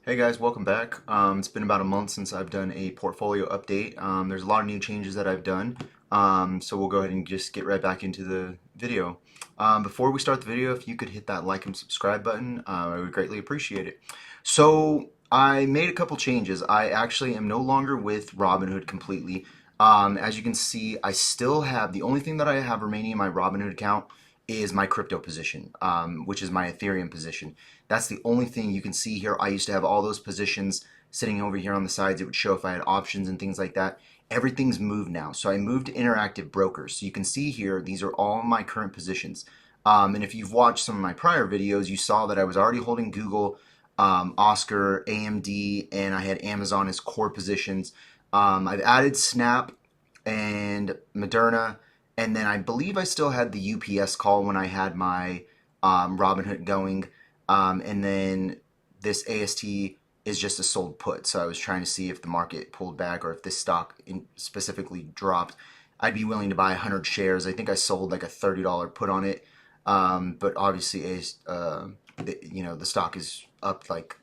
Hey guys, welcome back. It's been about a month since I've done a portfolio update. There's a lot of new changes that I've done, so we'll go ahead and just get right back into the video. Before we start the video, if you could hit that like and subscribe button, I would greatly appreciate it. So I made a couple changes. I actually am no longer with Robinhood completely. As you can see, I still have the only thing that I have remaining in my Robinhood account is my crypto position, which is my Ethereum position. That's the only thing you can see here. I used to have all those positions sitting over here on the sides. It would show if I had options and things like that. Everything's moved now. So I moved to Interactive Brokers. So you can see here, these are all my current positions. And if you've watched some of my prior videos, you saw that I was already holding Google, Oscar, AMD, and I had Amazon as core positions. I've added Snap and Moderna, and then I believe I still had the UPS call when I had my Robinhood going. And then this AST is just a sold put. So I was trying to see if the market pulled back or if this stock specifically dropped. I'd be willing to buy 100 shares. I think I sold like a $30 put on it. But obviously, the stock is up like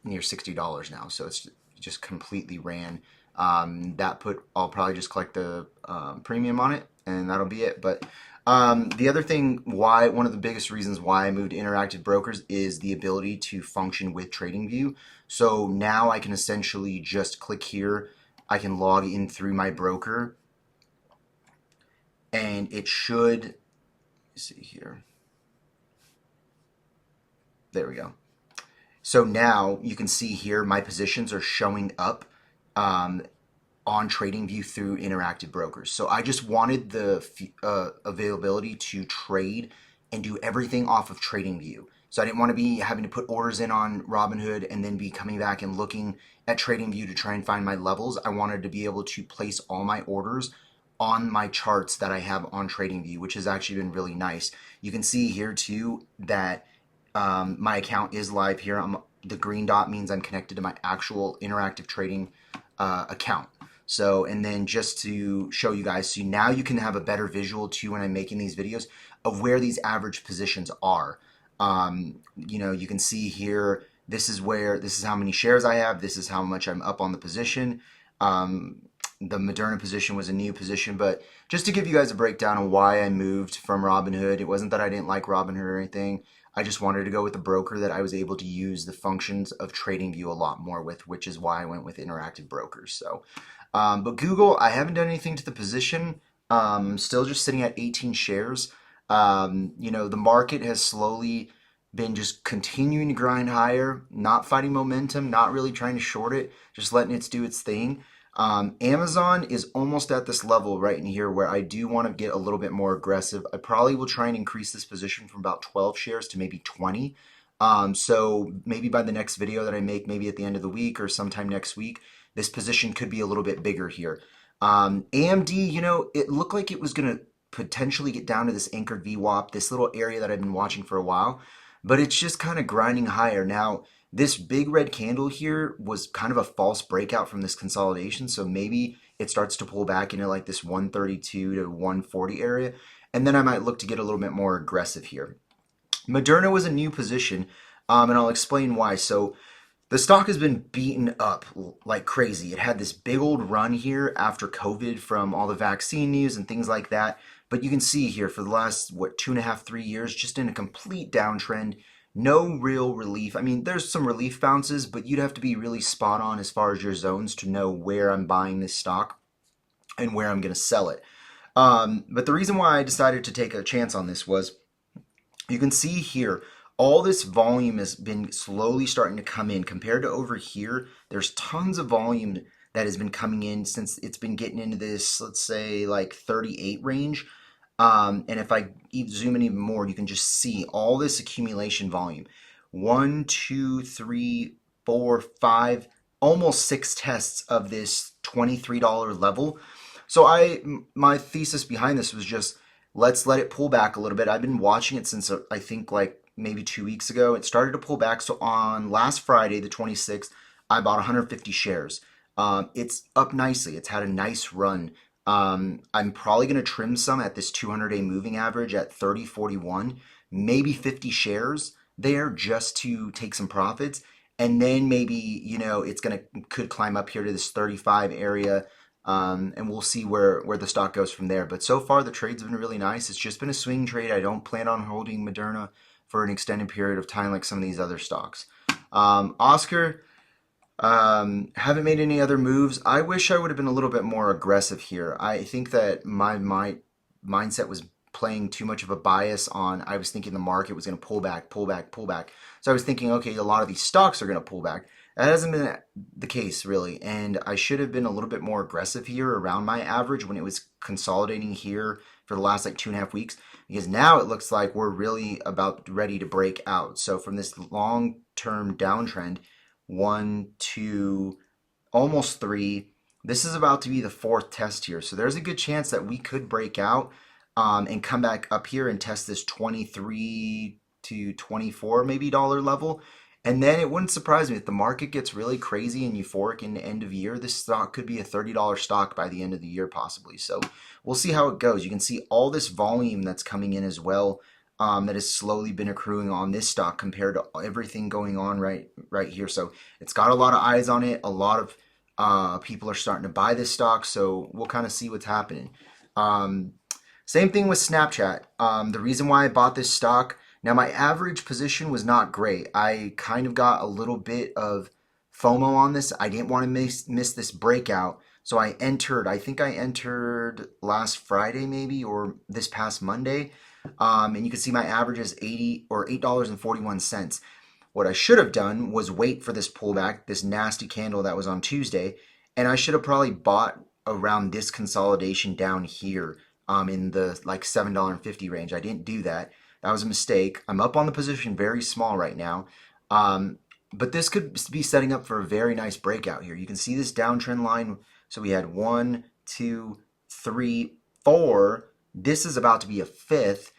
near $60 now. So it's just completely ran. That put, I'll probably just collect the premium on it, and that'll be it. But the other thing, one of the biggest reasons why I moved to Interactive Brokers is the ability to function with TradingView. So now I can essentially just click here. I can log in through my broker, and it should, see here. There we go. So now you can see here my positions are showing up on TradingView through Interactive Brokers. So I just wanted the availability to trade and do everything off of TradingView. So I didn't want to be having to put orders in on Robinhood and then be coming back and looking at TradingView to try and find my levels. I wanted to be able to place all my orders on my charts that I have on TradingView, which has actually been really nice. You can see here too that my account is live here. The green dot means I'm connected to my actual interactive trading account. So, and then just to show you guys, so now you can have a better visual too when I'm making these videos of where these average positions are. You can see here, this is how many shares I have. This is how much I'm up on the position. The Moderna position was a new position, but just to give you guys a breakdown of why I moved from Robinhood, it wasn't that I didn't like Robinhood or anything. I just wanted to go with a broker that I was able to use the functions of TradingView a lot more with, which is why I went with Interactive Brokers. So, but Google, I haven't done anything to the position. Still just sitting at 18 shares. The market has slowly been just continuing to grind higher, not fighting momentum, not really trying to short it, just letting it do its thing. Amazon is almost at this level right in here where I do want to get a little bit more aggressive. I probably will try and increase this position from about 12 shares to maybe 20. So maybe by the next video that I make, maybe at the end of the week or sometime next week, this position could be a little bit bigger here. AMD, it looked like it was going to potentially get down to this anchored VWAP, this little area that I've been watching for a while, but it's just kind of grinding higher. Now, this big red candle here was kind of a false breakout from this consolidation, so maybe it starts to pull back into like this 132 to 140 area, and then I might look to get a little bit more aggressive here. Moderna was a new position, and I'll explain why. So the stock has been beaten up like crazy. It had this big old run here after COVID from all the vaccine news and things like that. But you can see here for the last, 2.5, 3 years, just in a complete downtrend. No real relief. I mean, there's some relief bounces, but you'd have to be really spot on as far as your zones to know where I'm buying this stock and where I'm going to sell it. But the reason why I decided to take a chance on this was you can see here, all this volume has been slowly starting to come in. Compared to over here, there's tons of volume that has been coming in since it's been getting into this, let's say, like 38 range. And if I zoom in even more, you can just see all this accumulation volume. 1, 2, 3, 4, 5, almost 6 tests of this $23 level. So my thesis behind this was just, let's let it pull back a little bit. I've been watching it since I think like maybe 2 weeks ago. It started to pull back. So on last Friday, the 26th, I bought 150 shares. It's up nicely. It's had a nice run. I'm probably going to trim some at this 200-day moving average at 30.41, maybe 50 shares there just to take some profits. and then maybe it's gonna could climb up here to this 35 area, and we'll see where the stock goes from there. But so far the trades have been really nice. It's just been a swing trade. I don't plan on holding Moderna for an extended period of time like some of these other stocks. Oscar, haven't made any other moves. I wish I would have been a little bit more aggressive here. I think that my mindset was playing too much of a bias on. I was thinking the market was going to pull back, pull back, pull back. So I was thinking, okay, a lot of these stocks are going to pull back. That hasn't been the case really, and I should have been a little bit more aggressive here around my average when it was consolidating here for the last like 2.5 weeks, because now it looks like we're really about ready to break out. So from this long-term downtrend, one, two, almost three. This is about to be the fourth test here. So there's a good chance that we could break out and come back up here and test this 23 to 24 maybe dollar level. And then it wouldn't surprise me if the market gets really crazy and euphoric in the end of year. This stock could be a $30 stock by the end of the year possibly. So we'll see how it goes. You can see all this volume that's coming in as well, that has slowly been accruing on this stock compared to everything going on right here. So it's got a lot of eyes on it. A lot of people are starting to buy this stock. So we'll kind of see what's happening. Same thing with Snapchat. The reason why I bought this stock, now my average position was not great. I kind of got a little bit of FOMO on this. I didn't want to miss this breakout. So I think I entered last Friday maybe, or this past Monday. And you can see my average is $8.41. What I should have done was wait for this pullback, this nasty candle that was on Tuesday, and I should have probably bought around this consolidation down here, in the like $7.50 range. I didn't do that. That was a mistake. I'm up on the position very small right now. But this could be setting up for a very nice breakout here. You can see this downtrend line. So we had 1, 2, 3, 4. This is about to be a fifth.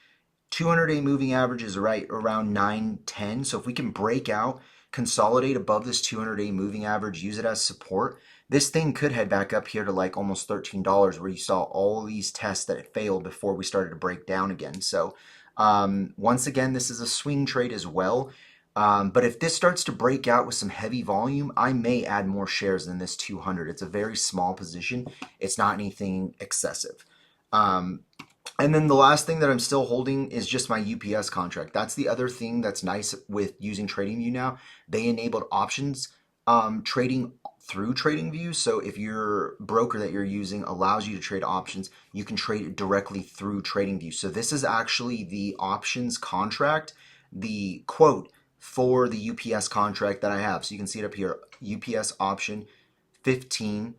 200-day moving average is right around 910. So if we can break out, consolidate above this 200-day moving average, use it as support, this thing could head back up here to like almost $13, where you saw all these tests that it failed before we started to break down again. So once again, this is a swing trade as well. But if this starts to break out with some heavy volume, I may add more shares than this 200. It's a very small position. It's not anything excessive. And then the last thing that I'm still holding is just my UPS contract. That's the other thing that's nice with using TradingView now. They enabled options trading through TradingView. So if your broker that you're using allows you to trade options, you can trade it directly through TradingView. So this is actually the options contract, the quote for the UPS contract that I have. So you can see it up here, UPS option 15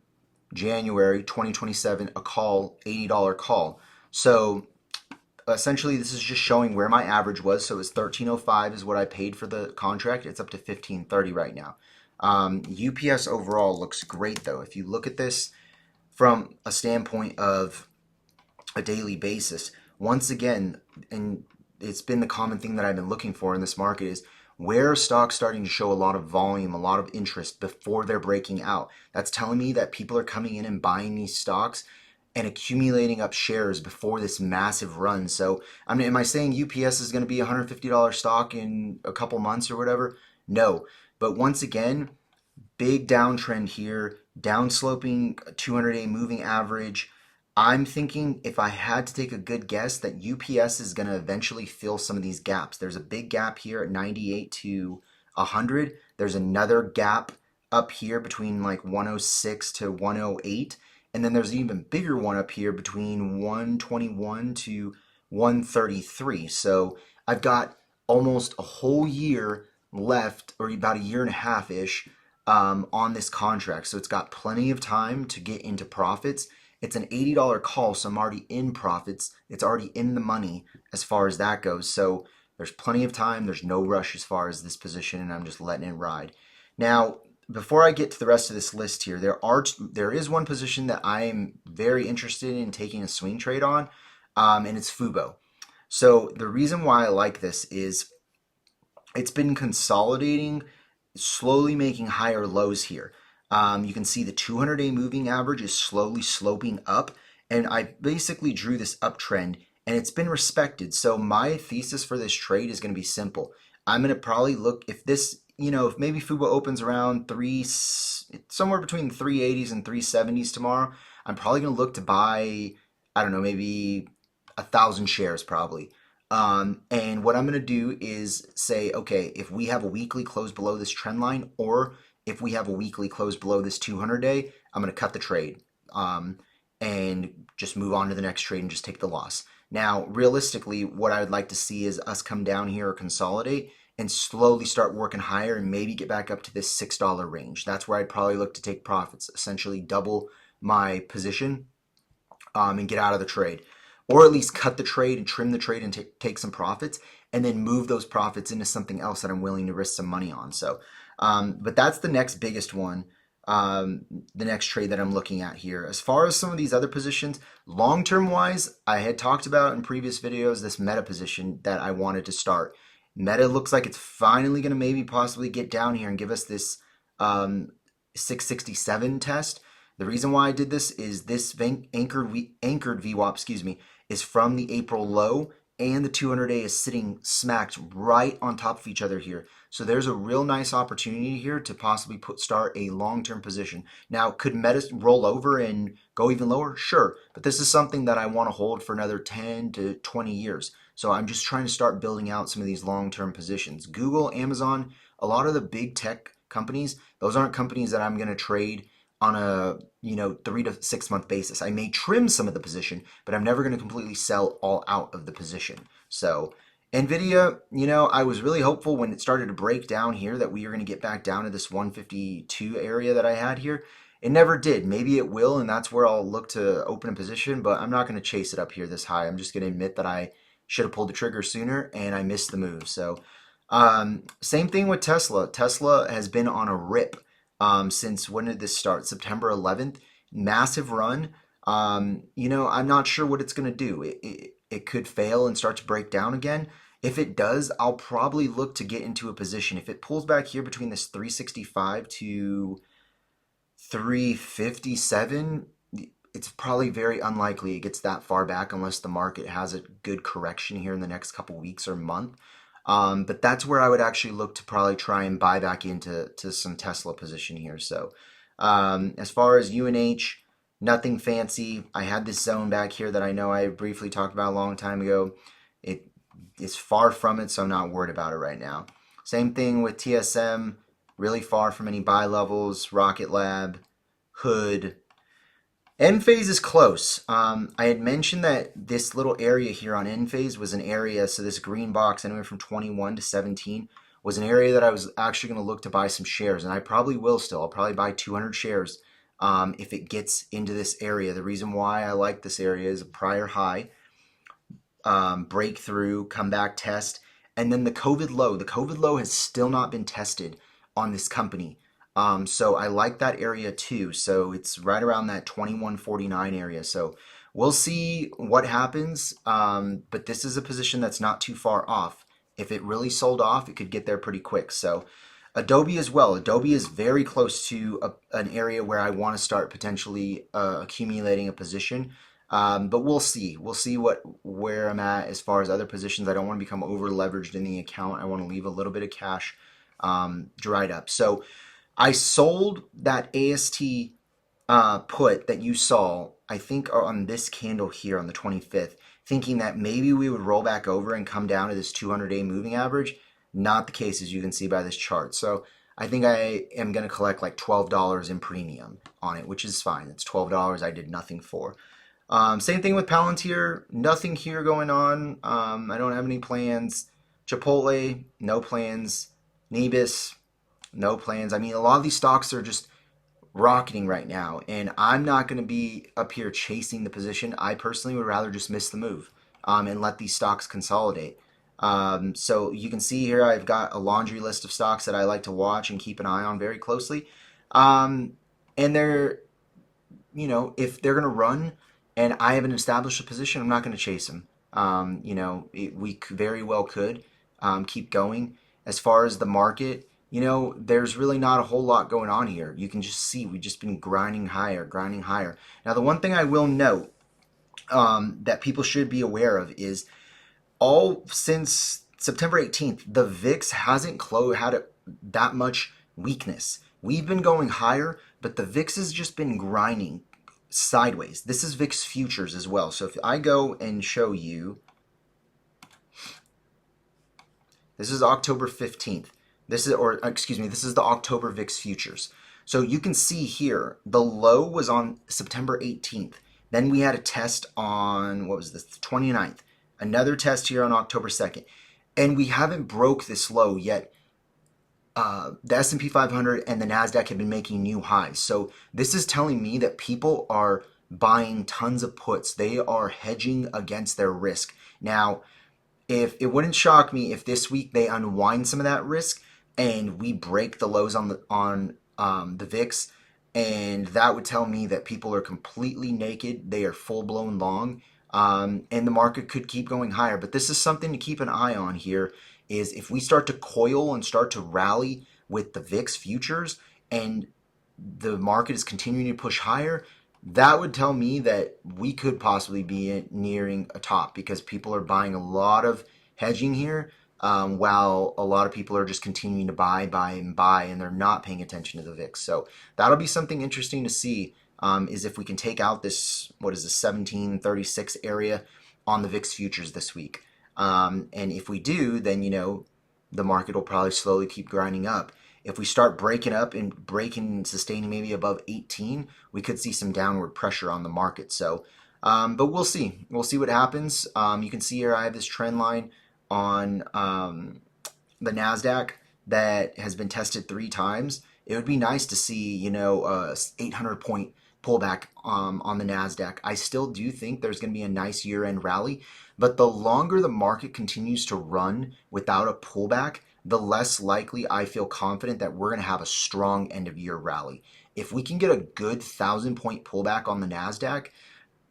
January 2027, a call, $80 call. So essentially this is just showing where my average was. So it's 1305 is what I paid for the contract. It's up to 1530 right now. UPS overall looks great though. If you look at this from a standpoint of a daily basis, once again, and it's been the common thing that I've been looking for in this market, is where are stocks starting to show a lot of volume, a lot of interest before they're breaking out. That's telling me that people are coming in and buying these stocks and accumulating up shares before this massive run. So, I mean, am I saying UPS is going to be a $150 stock in a couple months or whatever? No. But once again, big downtrend here, downsloping 200-day moving average. I'm thinking, if I had to take a good guess, that UPS is going to eventually fill some of these gaps. There's a big gap here at 98 to 100. There's another gap up here between like 106 to 108. And then there's an even bigger one up here between 121 to 133. So I've got almost a whole year left, or about a year and a half-ish, on this contract. So it's got plenty of time to get into profits. It's an $80 call, so I'm already in profits. It's already in the money as far as that goes. So there's plenty of time. There's no rush as far as this position, and I'm just letting it ride. Now, before I get to the rest of this list here, there is one position that I am very interested in taking a swing trade on, and it's Fubo. So the reason why I like this is it's been consolidating, slowly making higher lows here. You can see the 200-day moving average is slowly sloping up, and I basically drew this uptrend, and it's been respected. So my thesis for this trade is going to be simple. I'm going to probably look, if this if maybe FUBO opens around somewhere between 380s and 370s tomorrow, I'm probably going to look to buy, I don't know, maybe 1,000 shares probably. And what I'm going to do is say, okay, if we have a weekly close below this trend line, or if we have a weekly close below this 200-day, I'm going to cut the trade, and just move on to the next trade and just take the loss. Now, realistically, what I would like to see is us come down here or consolidate and slowly start working higher and maybe get back up to this $6 range. That's where I'd probably look to take profits, essentially double my position, and get out of the trade. Or at least cut the trade and trim the trade and take some profits, and then move those profits into something else that I'm willing to risk some money on. So, but that's the next biggest one, the next trade that I'm looking at here. As far as some of these other positions, long-term wise, I had talked about in previous videos this Meta position that I wanted to start. Meta looks like it's finally going to maybe possibly get down here and give us this 667 test. The reason why I did this is this anchored VWAP, is from the April low, and the 200-day is sitting smacked right on top of each other here. So there's a real nice opportunity here to possibly start a long-term position. Now, could Meta roll over and go even lower? Sure, but this is something that I want to hold for another 10 to 20 years. So I'm just trying to start building out some of these long-term positions. Google, Amazon, a lot of the big tech companies, those aren't companies that I'm going to trade on a 3 to 6 month basis. I may trim some of the position, but I'm never going to completely sell all out of the position. So Nvidia, I was really hopeful when it started to break down here that we were going to get back down to this 152 area that I had here. It never did. Maybe it will, and that's where I'll look to open a position, but I'm not going to chase it up here this high. I'm just going to admit that I should have pulled the trigger sooner and I missed the move. So same thing with Tesla. Tesla has been on a rip since, when did this start? September 11th. Massive run. I'm not sure what it's going to do. It could fail and start to break down again. If it does, I'll probably look to get into a position. If it pulls back here between this 365 to 357, it's probably very unlikely it gets that far back unless the market has a good correction here in the next couple weeks or month. But that's where I would actually look to probably try and buy back into some Tesla position here. So as far as UNH, nothing fancy. I had this zone back here that I know I briefly talked about a long time ago. It is far from it, so I'm not worried about it right now. Same thing with TSM, really far from any buy levels. Rocket Lab, Hood. Enphase is close. I had mentioned that this little area here on Enphase was an area, so this green box anywhere from 21 to 17 was an area that I was actually going to look to buy some shares, and I probably will still. I'll probably buy 200 shares if it gets into this area. The reason why I like this area is a prior high, breakthrough, comeback test, and then the COVID low. The COVID low has still not been tested on this company. So I like that area too. So it's right around that 2149 area. So we'll see what happens. But this is a position that's not too far off. If it really sold off, it could get there pretty quick. So Adobe as well. Adobe is very close to an area where I want to start potentially accumulating a position. But we'll see. We'll see where I'm at as far as other positions. I don't want to become over leveraged in the account. I want to leave a little bit of cash dried up. So I sold that AST put that you saw, I think, on this candle here on the 25th, thinking that maybe we would roll back over and come down to this 200-day moving average. Not the case, as you can see by this chart. So I think I am going to collect like $12 in premium on it, which is fine. It's $12 I did nothing for. Same thing with Palantir. Nothing here going on. I don't have any plans. Chipotle, no plans. Nebis, no plans. I mean, a lot of these stocks are just rocketing right now, and I'm not going to be up here chasing the position. I personally would rather just miss the move and let these stocks consolidate. So you can see here I've got a laundry list of stocks that I like to watch and keep an eye on very closely. And they're, if they're going to run and I haven't established a position, I'm not going to chase them. We very well could keep going. As far as the market, there's really not a whole lot going on here. You can just see we've just been grinding higher, grinding higher. Now, the one thing I will note that people should be aware of is all since September 18th, the VIX hasn't that much weakness. We've been going higher, but the VIX has just been grinding sideways. This is VIX futures as well. So if I go and show you, this is October 15th. This is, or excuse me, this is the October VIX futures. So you can see here, the low was on September 18th. Then we had a test on, what was this, the 29th. Another test here on October 2nd. And we haven't broke this low yet. The S&P 500 and the NASDAQ have been making new highs. So this is telling me that people are buying tons of puts. They are hedging against their risk. Now, if it wouldn't shock me if this week they unwind some of that risk and we break the lows on the VIX, and that would tell me that people are completely naked. They are full-blown long, and the market could keep going higher. But this is something to keep an eye on here, is if we start to coil and start to rally with the VIX futures and the market is continuing to push higher, that would tell me that we could possibly be nearing a top, because people are buying a lot of hedging here, while a lot of people are just continuing to buy, and they're not paying attention to the VIX. So that'll be something interesting to see, is if we can take out this, what is this, 1736 area on the VIX futures this week. And if we do, then, you know, the market will probably slowly keep grinding up. If we start breaking up and sustaining maybe above 18, we could see some downward pressure on the market. So, but we'll see. We'll see what happens. You can see here I have this trend line on the NASDAQ that has been tested 3 times. It would be nice to see, you know, a 800-point pullback on the NASDAQ. I still do think there's going to be a nice year-end rally, but the longer the market continues to run without a pullback, the less likely I feel confident that we're going to have a strong end-of-year rally. If we can get a good 1,000-point pullback on the NASDAQ,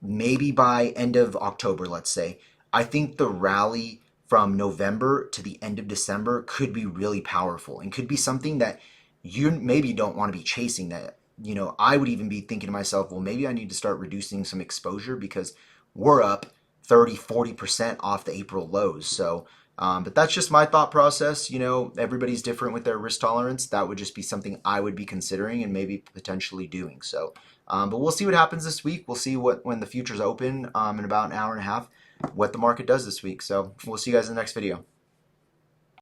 maybe by end of October, let's say, I think the rally from November to the end of December could be really powerful and could be something that you maybe don't want to be chasing. That, you know, I would even be thinking to myself, well, maybe I need to start reducing some exposure because we're up 30-40% off the April lows. So but that's just my thought process. You know, everybody's different with their risk tolerance. That would just be something I would be considering and maybe potentially doing. So but we'll see what happens this week. We'll see when the futures open in about an hour and a half, what the market does this week. So we'll see you guys in the next video.